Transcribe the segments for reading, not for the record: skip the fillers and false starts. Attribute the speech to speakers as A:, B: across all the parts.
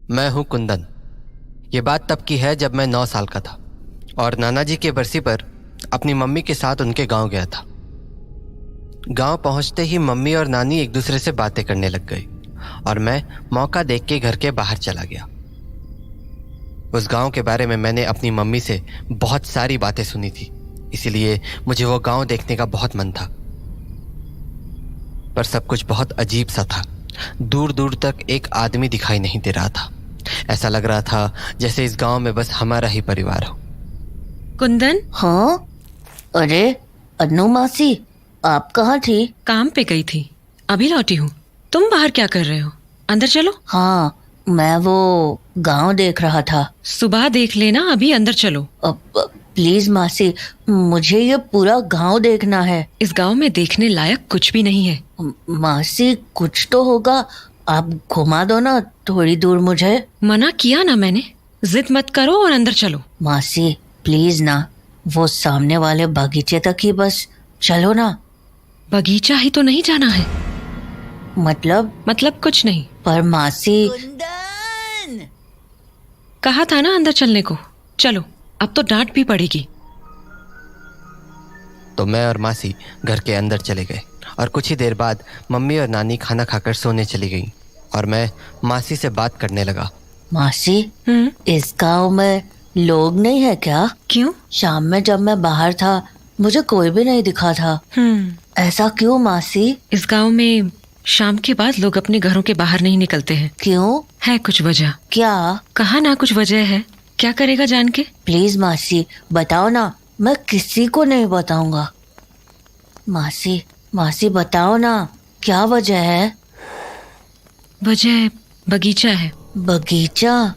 A: मैं हूं कुंदन। ये बात तब की है जब मैं 9 साल का था और नाना जी की बरसी पर अपनी मम्मी के साथ उनके गांव गया था। गांव पहुंचते ही मम्मी और नानी एक दूसरे से बातें करने लग गई और मैं मौका देख के घर के बाहर चला गया। उस गांव के बारे में मैंने अपनी मम्मी से बहुत सारी बातें सुनी थी, इसीलिए मुझे वो गांव देखने का बहुत मन था। पर सब कुछ बहुत अजीब सा था। दूर दूर तक एक आदमी दिखाई नहीं दे रहा था। ऐसा लग रहा था जैसे इस गांव में बस हमारा ही परिवार हो।
B: कुंदन।
C: हाँ, अरे अन्नू मासी, आप कहाँ थी?
B: काम पे गई थी, अभी लौटी हूँ। तुम बाहर क्या कर रहे हो? अंदर चलो।
C: हाँ, मैं वो गांव देख रहा था।
B: सुबह देख लेना, अभी अंदर चलो।
C: प्लीज मासी, मुझे ये पूरा गांव देखना है।
B: इस गांव में देखने लायक कुछ भी नहीं है।
C: मासी, कुछ तो होगा, आप घुमा दो ना थोड़ी दूर मुझे।
B: मना किया ना मैंने, जिद मत करो और अंदर चलो।
C: मासी प्लीज ना, वो सामने वाले बगीचे तक ही बस चलो ना।
B: बगीचा ही तो नहीं जाना है।
C: मतलब
B: कुछ नहीं।
C: पर मासी।
D: कुंदन!
B: कहा था ना अंदर चलने को। चलो, अब तो डांट भी पड़ेगी।
A: तो मैं और मासी घर के अंदर चले गए और कुछ ही देर बाद मम्मी और नानी खाना खाकर सोने चली गईं और मैं मासी से बात करने लगा।
C: मासी, इस गांव में लोग नहीं है क्या?
B: क्यों?
C: शाम में जब मैं बाहर था मुझे कोई भी नहीं दिखा था। ऐसा क्यों मासी?
B: इस गांव में शाम के बाद लोग अपने घरों के बाहर नहीं निकलते हैं।
C: क्यों?
B: है कुछ वजह।
C: क्या?
B: कहा ना कुछ वजह है। क्या करेगा जान के?
C: प्लीज मासी बताओ ना, मैं किसी को नहीं बताऊंगा। मासी बताओ ना, क्या वजह है?
B: वजह बगीचा है।
C: बगीचा?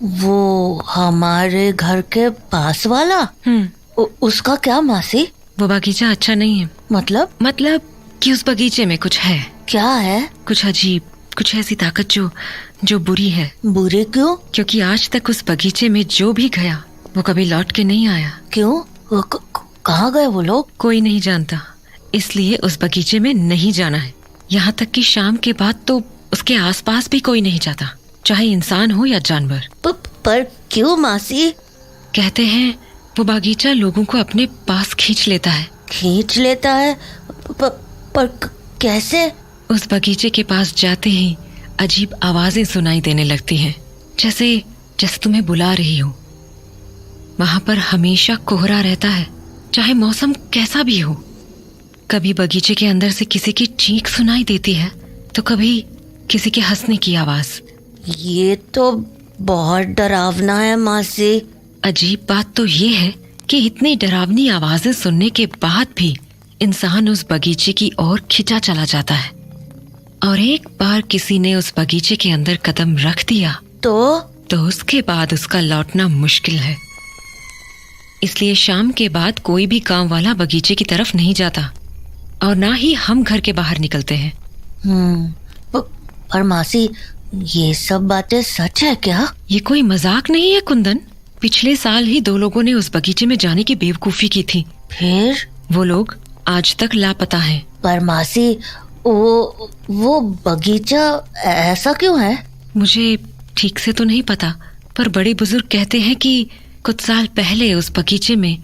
C: वो हमारे घर के पास वाला? उसका क्या मासी?
B: वो बगीचा अच्छा नहीं है। मतलब कि उस बगीचे में कुछ है।
C: क्या है?
B: कुछ अजीब, कुछ ऐसी ताकत जो बुरी है।
C: बुरी क्यों?
B: क्योंकि आज तक उस बगीचे में जो भी गया वो कभी लौट के नहीं आया।
C: क्यों? कहाँ गए वो लोग?
B: कोई नहीं जानता, इसलिए उस बगीचे में नहीं जाना है। यहाँ तक कि शाम के बाद तो उसके आसपास भी कोई नहीं जाता, चाहे इंसान हो या जानवर।
C: पर क्यों मासी?
B: कहते हैं वो बगीचा लोगों को अपने पास खींच लेता है।
C: खींच लेता है? पर कैसे?
B: उस बगीचे के पास जाते ही अजीब आवाजें सुनाई देने लगती हैं, जैसे तुम्हें बुला रही हो। वहां पर हमेशा कोहरा रहता है, चाहे मौसम कैसा भी हो। कभी बगीचे के अंदर से किसी की चीख सुनाई देती है तो कभी किसी के हंसने की आवाज।
C: ये तो बहुत डरावना है मासी।
B: अजीब बात तो ये है कि इतनी डरावनी आवाजें सुनने के बाद भी इंसान उस बगीचे की ओर खिंचा चला जाता है। और एक बार किसी ने उस बगीचे के अंदर कदम रख दिया तो उसके बाद उसका लौटना मुश्किल है। इसलिए शाम के बाद कोई भी गांव वाला बगीचे की तरफ नहीं जाता और ना ही हम घर के बाहर निकलते हैं।
C: पर मासी, ये सब बातें सच है क्या?
B: ये कोई मजाक नहीं है कुंदन। पिछले साल ही 2 लोगों ने उस बगीचे में जाने की बेवकूफी की थी।
C: फिर?
B: वो लोग आज तक लापता हैं।
C: पर मासी, वो बगीचा ऐसा क्यों है?
B: मुझे ठीक से तो नहीं पता, पर बड़े बुजुर्ग कहते हैं कि कुछ साल पहले उस बगीचे में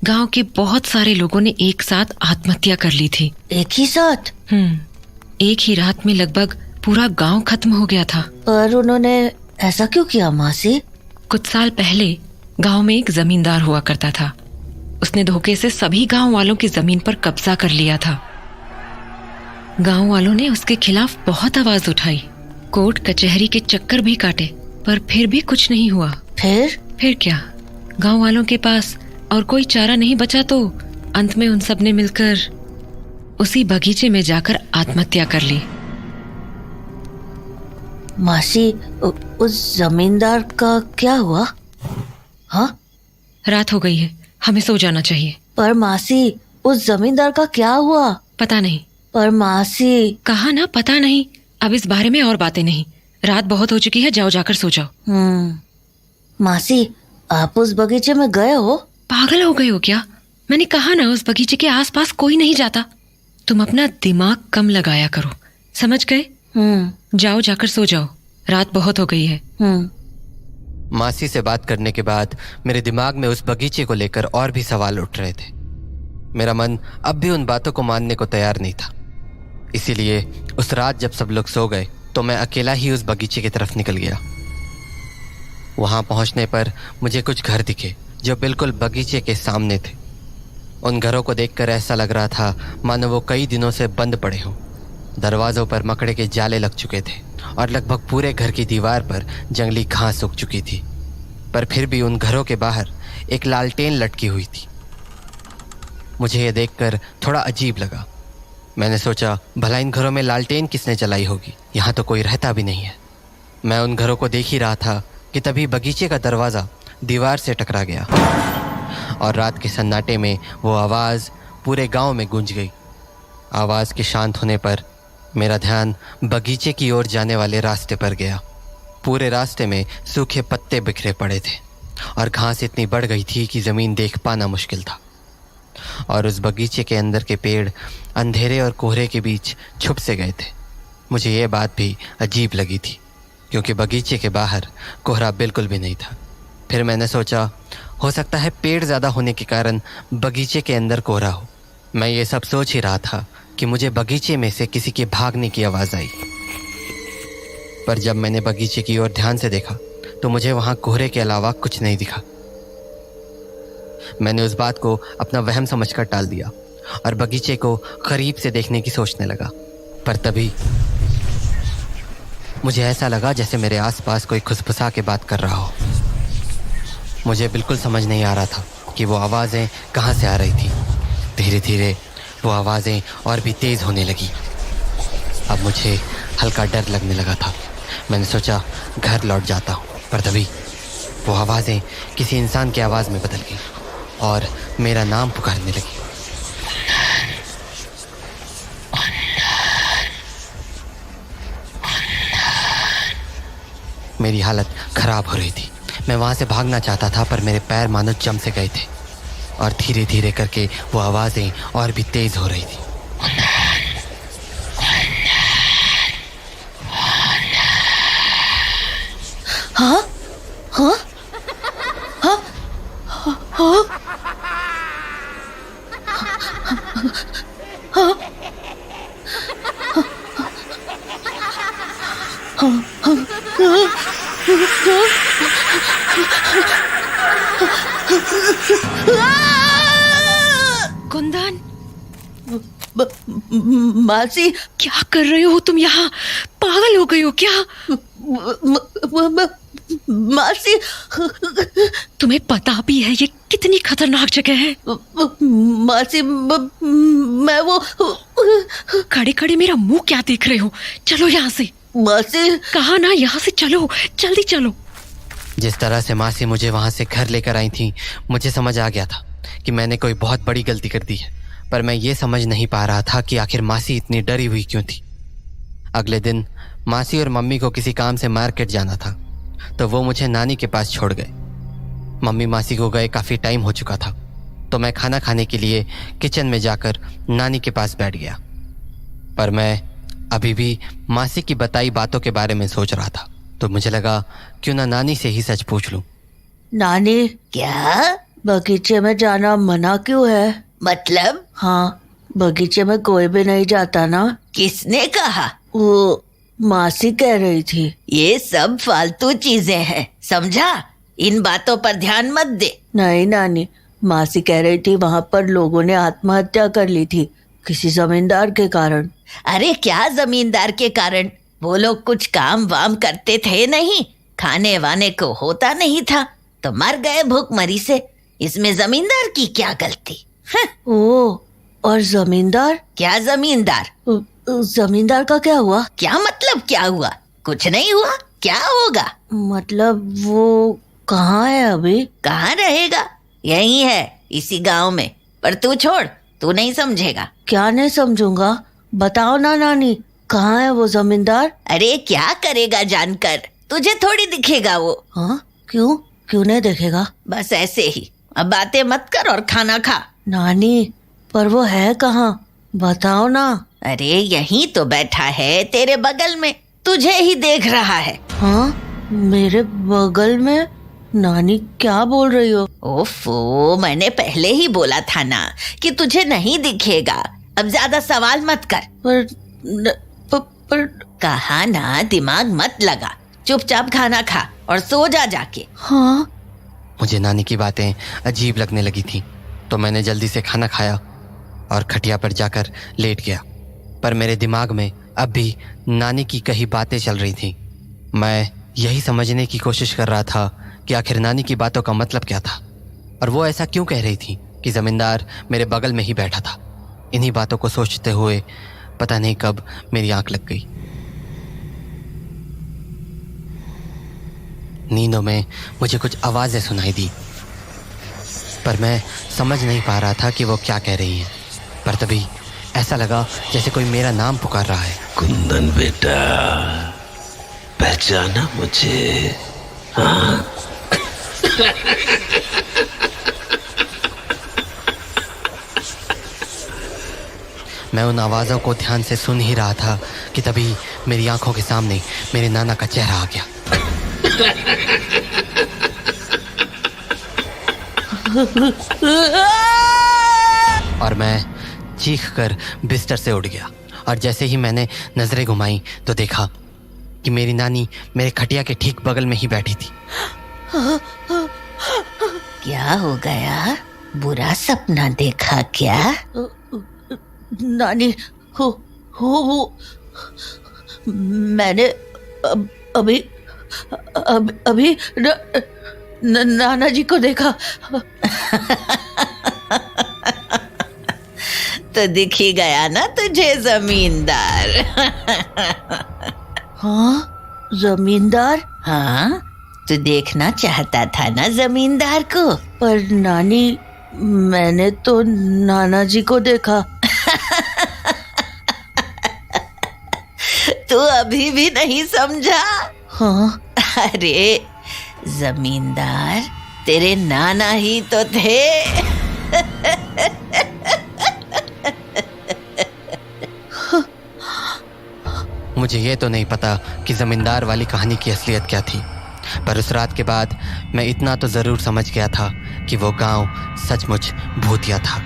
B: गांव के बहुत सारे लोगों ने एक साथ आत्महत्या कर ली थी।
C: एक ही साथ?
B: एक ही रात में लगभग पूरा गांव खत्म हो गया था।
C: पर उन्होंने ऐसा क्यों किया मासी?
B: कुछ साल पहले गांव में एक जमींदार हुआ करता था। उसने धोखे से सभी गांव वालों की जमीन पर कब्जा कर लिया था। गांव वालों ने उसके खिलाफ बहुत आवाज उठाई, कोर्ट कचहरी के चक्कर भी काटे, पर फिर भी कुछ नहीं हुआ।
C: फिर
B: क्या, गांव वालों के पास और कोई चारा नहीं बचा तो अंत में उन सब ने मिलकर उसी बगीचे में जाकर आत्महत्या कर ली।
C: मासी, उस जमींदार का क्या हुआ? हाँ?
B: रात हो गई है, हमें सो जाना चाहिए।
C: पर मासी, उस जमींदार का क्या हुआ?
B: पता नहीं।
C: पर मासी।
B: कहा ना पता नहीं। अब इस बारे में और बातें नहीं, रात बहुत हो चुकी है, जाओ जाकर सो जाओ।
C: मासी, आप उस बगीचे में गए हो?
B: पागल हो गए हो क्या? मैंने कहा ना उस बगीचे के आसपास कोई नहीं जाता। तुम अपना दिमाग कम लगाया करो, समझ गए? जाओ जाकर सो जाओ, रात बहुत हो गई है।
A: मासी से बात करने के बाद मेरे दिमाग में उस बगीचे को लेकर और भी सवाल उठ रहे थे। मेरा मन अब भी उन बातों को मानने को तैयार नहीं था। इसीलिए उस रात जब सब लोग सो गए तो मैं अकेला ही उस बगीचे की तरफ निकल गया। वहां पहुंचने पर मुझे कुछ घर दिखे जो बिल्कुल बगीचे के सामने थे। उन घरों को देखकर ऐसा लग रहा था मानो वो कई दिनों से बंद पड़े हों। दरवाजों पर मकड़े के जाले लग चुके थे और लगभग पूरे घर की दीवार पर जंगली घास उग चुकी थी, पर फिर भी उन घरों के बाहर एक लालटेन लटकी हुई थी। मुझे यह देखकर थोड़ा अजीब लगा। मैंने सोचा भला इन घरों में लालटेन किसने जलाई होगी, यहाँ तो कोई रहता भी नहीं है। मैं उन घरों को देख ही रहा था कि तभी बगीचे का दरवाज़ा दीवार से टकरा गया और रात के सन्नाटे में वो आवाज़ पूरे गांव में गूंज गई। आवाज़ के शांत होने पर मेरा ध्यान बगीचे की ओर जाने वाले रास्ते पर गया। पूरे रास्ते में सूखे पत्ते बिखरे पड़े थे और घास इतनी बढ़ गई थी कि ज़मीन देख पाना मुश्किल था। और उस बगीचे के अंदर के पेड़ अंधेरे और कोहरे के बीच छुप से गए थे। मुझे ये बात भी अजीब लगी थी क्योंकि बगीचे के बाहर कोहरा बिल्कुल भी नहीं था। फिर मैंने सोचा हो सकता है पेड़ ज़्यादा होने के कारण बगीचे के अंदर कोहरा हो। मैं ये सब सोच ही रहा था कि मुझे बगीचे में से किसी के भागने की आवाज़ आई, पर जब मैंने बगीचे की ओर ध्यान से देखा तो मुझे वहाँ कोहरे के अलावा कुछ नहीं दिखा। मैंने उस बात को अपना वहम समझकर टाल दिया और बगीचे को करीब से देखने की सोचने लगा। पर तभी मुझे ऐसा लगा जैसे मेरे आसपास कोई खुसफुसा के बात कर रहा हो। मुझे बिल्कुल समझ नहीं आ रहा था कि वो आवाज़ें कहाँ से आ रही थी। धीरे धीरे वो आवाज़ें और भी तेज़ होने लगी। अब मुझे हल्का डर लगने लगा था। मैंने सोचा घर लौट जाता हूँ, पर तभी वो आवाज़ें किसी इंसान की आवाज़ में बदल गई और मेरा नाम पुकारने लगी। मेरी हालत खराब हो रही थी। मैं वहाँ से भागना चाहता था पर मेरे पैर मानो जम से गए थे और धीरे धीरे करके वो आवाज़ें और भी तेज़ हो रही थी।
C: हाँ हाँ हाँ हाँ
B: कुंदन,
C: मासी,
B: क्या कर रहे हो तुम यहाँ? पागल हो गई हो क्या?
C: मासी,
B: तुम्हें पता भी है ये कितनी खतरनाक जगह है?
C: मासी, मैं वो
B: खड़े खड़े मेरा मुंह क्या देख रहे हो? चलो यहाँ से।
C: मासी,
B: कहा ना यहाँ से चलो, जल्दी चलो।
A: जिस तरह से मासी मुझे वहाँ से घर लेकर आई थी, मुझे समझ आ गया था कि मैंने कोई बहुत बड़ी गलती कर दी है, पर मैं ये समझ नहीं पा रहा था कि आखिर मासी इतनी डरी हुई क्यों थी। अगले दिन मासी और मम्मी को किसी काम से मार्केट जाना था, तो वो मुझे नानी के पास छोड़ गए। मम्मी मासी को गए काफ़ी टाइम हो चुका था, तो मैं खाना खाने के लिए किचन में जाकर नानी के पास बैठ गया। पर मैं अभी भी मासी की बताई बातों के बारे में सोच रहा था, तो मुझे लगा क्यों ना नानी से ही सच पूछ लूं।
C: नानी, क्या बगीचे में जाना मना क्यों है? मतलब? हाँ, बगीचे में कोई भी नहीं जाता ना। किसने कहा? वो मासी कह रही थी। ये सब फालतू चीजें हैं, समझा? इन बातों पर ध्यान मत दे। नहीं नानी, मासी कह रही थी वहाँ पर लोगों ने आत्महत्या कर ली थी किसी जमींदार के कारण। अरे क्या जमींदार के कारण? वो लोग कुछ काम वाम करते थे नहीं, खाने वाने को होता नहीं था तो मर गए भूखमरी से। इसमें जमींदार की क्या गलती? ओ, और जमींदार? क्या जमींदार? जमींदार का क्या हुआ? क्या मतलब क्या हुआ? कुछ नहीं हुआ, क्या होगा? मतलब वो कहाँ है अभी? कहाँ रहेगा? यही है, इसी गांव में। पर तू छोड़, तू नहीं समझेगा। क्या नहीं समझूंगा? बताओ ना नानी, कहाँ है वो जमींदार? अरे क्या करेगा जानकर, तुझे थोड़ी दिखेगा वो। हाँ, क्यों? क्यों नहीं दिखेगा? बस ऐसे ही। अब बातें मत कर और खाना खा। नानी, पर वो है कहाँ? बताओ ना। अरे यहीं तो बैठा है तेरे बगल में, तुझे ही देख रहा है। हाँ, मेरे बगल में नानी क्या बोल रही हो? ओफो, मैंने पहले ही बोला था ना कि तुझे नहीं दिखेगा। अब ज्यादा सवाल मत कर। पर कहा ना, दिमाग मत लगा, चुपचाप खाना खा और सो जा जाके। हाँ।
A: मुझे नानी की बातें अजीब लगने लगी थी, तो मैंने जल्दी से खाना खाया और खटिया पर जाकर लेट गया। पर मेरे दिमाग में अब भी नानी की कही बातें चल रही थी। मैं यही समझने की कोशिश कर रहा था कि आखिर नानी की बातों का मतलब क्या था, और वो ऐसा क्यों कह रही थी कि जमींदार मेरे बगल में ही बैठा था। इन्हीं बातों को सोचते हुए पता नहीं कब मेरी आंख लग गई। नींदों में मुझे कुछ आवाजें सुनाई दी, पर मैं समझ नहीं पा रहा था कि वो क्या कह रही हैं। पर तभी ऐसा लगा जैसे कोई मेरा नाम पुकार रहा है।
D: कुंदन बेटा, पहचाना मुझे? हाँ?
A: मैं उन आवाज़ों को ध्यान से सुन ही रहा था कि तभी मेरी आंखों के सामने मेरे नाना का चेहरा आ गया। और मैं चीख कर बिस्तर से उठ गया, और जैसे ही मैंने नजरें घुमाई तो देखा कि मेरी नानी मेरे खटिया के ठीक बगल में ही बैठी थी।
C: क्या हो गया? बुरा सपना देखा क्या? नानी हो मैंने अभी नाना जी को देखा। तो दिख ही गया ना तुझे जमींदार। हाँ, जमींदार? हाँ, तू देखना चाहता था ना जमींदार को? पर नानी, मैंने तो नाना जी को देखा। तू अभी भी नहीं समझा? हाँ। अरे जमींदार तेरे नाना ही तो थे।
A: मुझे ये तो नहीं पता कि जमींदार वाली कहानी की असलियत क्या थी, पर उस रात के बाद मैं इतना तो ज़रूर समझ गया था कि वो गांव सचमुच भूतिया था,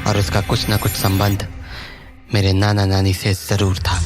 A: और उसका कुछ ना कुछ संबंध मेरे नाना नानी से ज़रूर था।